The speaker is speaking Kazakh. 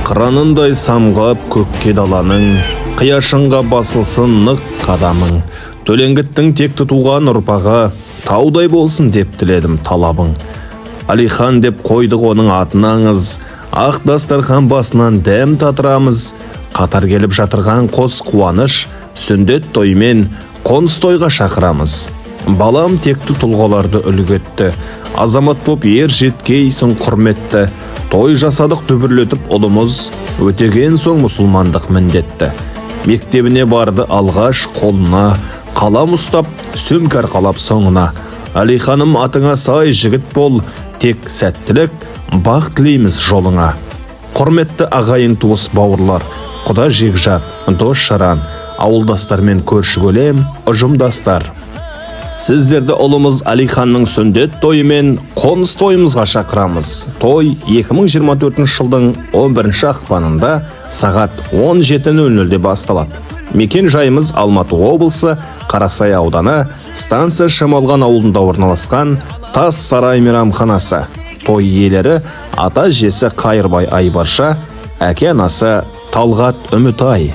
Қыранындай самғап көкке даланың, қияшынға басылсын нық қадамың. Төлеңгіттің текті туған ұрпағы, таудай болсын деп тіледім талабың. Алихан деп қойдық оның атынаңыз, ақ дастархан басынан дәм татырамыз. Қатар келіп жатырған қос қуаныш, сүндет тоймен қоныс тойға шақырамыз. Балам текті тұлғаларды үлгетті, азамат боп ер жеткейсің құрметті. Той жасадық дүбірлетіп ұлымыз, өтеген соң мұсылмандық міндетті. Мектебіне барды алғаш қолына, қалам ұстап, сөмкер қалап соңына. Алиханым атыңа сай жігіт бол, тек сәттілік, бақ тілейміз жолыңа. Құрметті ағайын туыс бауырлар, құда жекжат, дос шаран, ауылдастармен көрші көлем, ұжымдастар. Сіздерді ұлымыз Алиханның сүндет тойымен қоныс тойымызға шақырамыз. Той 2024 жылдың 11 ақпанында сағат 17:00-де басталады. Мекен жайымыз Алматы облысы, Қарасай ауданы, станция Шамалған ауылында орналасқан Тас Сарай мейрамханасы. Той иелері ата жесі Қайырбай Айбарша, әке анасы Талғат Үмітай.